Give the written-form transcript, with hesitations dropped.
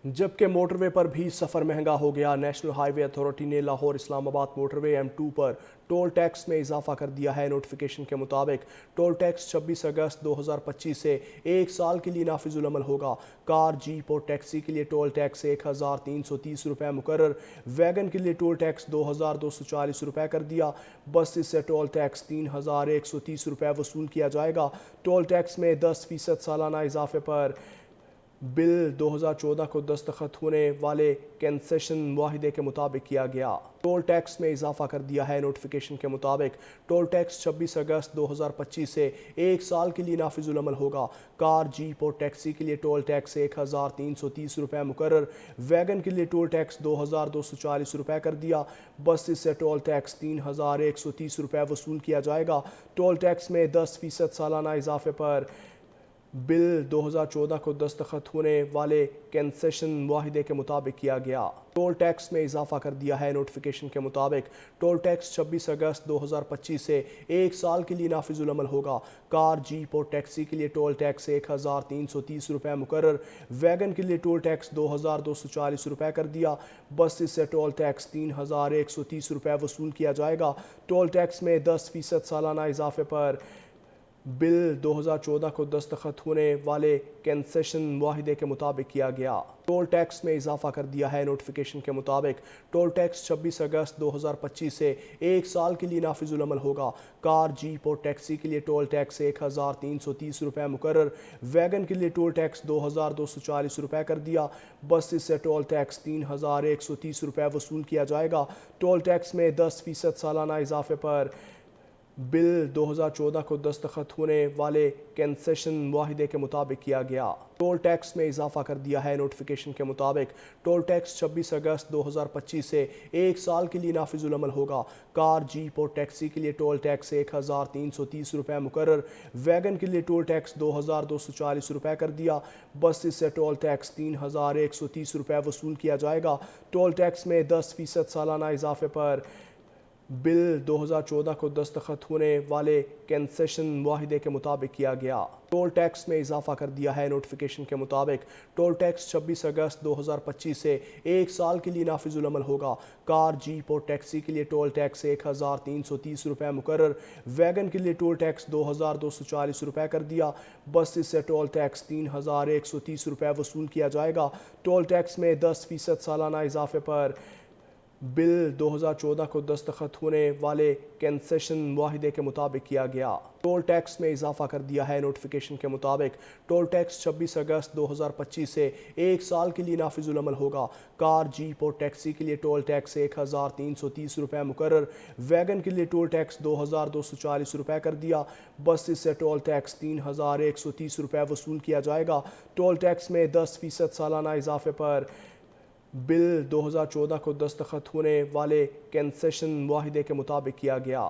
جبکہ موٹر وے پر بھی سفر مہنگا ہو گیا۔ نیشنل ہائی وے اتھارٹی نے لاہور اسلام آباد موٹر وے M2 پر ٹول ٹیکس میں اضافہ کر دیا ہے۔ نوٹیفیکیشن کے مطابق ٹول ٹیکس 26 اگست 2025 سے ایک سال کے لیے نافذ العمل ہوگا۔ کار، جیپ اور ٹیکسی کے لیے ٹول ٹیکس 1330 روپے مقرر، ویگن کے لیے ٹول ٹیکس 2240 روپے کر دیا۔ بسز سے ٹول ٹیکس 3130 روپے وصول کیا جائے گا۔ ٹول ٹیکس میں 10% سالانہ اضافے پر بل 2014 کو دستخط ہونے والے کنسیشن معاہدے کے مطابق کیا گیا۔ ٹول ٹیکس میں اضافہ کر دیا ہے۔ نوٹیفیکیشن کے مطابق ٹول ٹیکس 26 اگست 2025 سے ایک سال کے لیے نافذ العمل ہوگا۔ کار، جیپ اور ٹیکسی کے لیے ٹول ٹیکس 1330 روپے مقرر، ویگن کے لیے ٹول ٹیکس 2240 روپے کر دیا۔ بسز سے ٹول ٹیکس 3130 روپے وصول کیا جائے گا۔ ٹول ٹیکس میں 10% سالانہ اضافے پر بل 2014 کو دستخط ہونے والے کنسیشن معاہدے کے مطابق کیا گیا۔ ٹول ٹیکس میں اضافہ کر دیا ہے۔ نوٹیفیکیشن کے مطابق ٹول ٹیکس 26 اگست 2025 سے ایک سال کے لیے نافذ العمل ہوگا۔ کار، جیپ اور ٹیکسی کے لیے ٹول ٹیکس 1330 روپے مقرر، ویگن کے لیے ٹول ٹیکس 2240 روپے کر دیا۔ بسز سے ٹول ٹیکس 3130 روپے وصول کیا جائے گا۔ ٹول ٹیکس میں 10% سالانہ اضافے پر بل 2014 کو دستخط ہونے والے کنسیشن معاہدے کے مطابق کیا گیا۔ ٹول ٹیکس میں اضافہ کر دیا ہے۔ نوٹیفیکیشن کے مطابق ٹول ٹیکس 26 اگست 2025 سے ایک سال کے لیے نافذ العمل ہوگا۔ کار، جیپ اور ٹیکسی کے لیے ٹول ٹیکس 1330 روپے مقرر، ویگن کے لیے ٹول ٹیکس 2240 روپے کر دیا۔ بسز سے ٹول ٹیکس 3130 روپے وصول کیا جائے گا۔ ٹول ٹیکس میں 10% سالانہ اضافے پر بل 2014 کو دستخط ہونے والے کنسیشن معاہدے کے مطابق کیا گیا۔ ٹول ٹیکس میں اضافہ کر دیا ہے۔ نوٹیفیکیشن کے مطابق ٹول ٹیکس 26 اگست 2025 سے ایک سال کے لیے نافذ العمل ہوگا۔ کار، جیپ اور ٹیکسی کے لیے ٹول ٹیکس 1330 روپے مقرر، ویگن کے لیے ٹول ٹیکس 2240 روپے کر دیا۔ بسز سے ٹول ٹیکس 3130 روپے وصول کیا جائے گا۔ ٹول ٹیکس میں 10% سالانہ اضافے پر بل 2014 کو دستخط ہونے والے کنسیشن معاہدے کے مطابق کیا گیا۔ ٹول ٹیکس میں اضافہ کر دیا ہے۔ نوٹیفیکیشن کے مطابق ٹول ٹیکس 26 اگست 2025 سے ایک سال کے لیے نافذ العمل ہوگا۔ کار، جیپ اور ٹیکسی کے لیے ٹول ٹیکس 1330 روپے مقرر، ویگن کے لیے ٹول ٹیکس 2240 روپے کر دیا۔ بسز سے ٹول ٹیکس 3130 روپے وصول کیا جائے گا۔ ٹول ٹیکس میں 10% سالانہ اضافے پر بل 2014 کو دستخط ہونے والے کنسیشن معاہدے کے مطابق کیا گیا۔ ٹول ٹیکس میں اضافہ کر دیا ہے۔ نوٹیفیکیشن کے مطابق ٹول ٹیکس 26 اگست 2025 سے ایک سال کے لیے نافذ العمل ہوگا۔ کار، جیپ اور ٹیکسی کے لیے ٹول ٹیکس 1330 روپے مقرر، ویگن کے لیے ٹول ٹیکس 2240 روپے کر دیا۔ بسز سے ٹول ٹیکس 3130 روپے وصول کیا جائے گا۔ ٹول ٹیکس میں 10% سالانہ اضافے پر بل 2014 کو دستخط ہونے والے کنسیشن معاہدے کے مطابق کیا گیا۔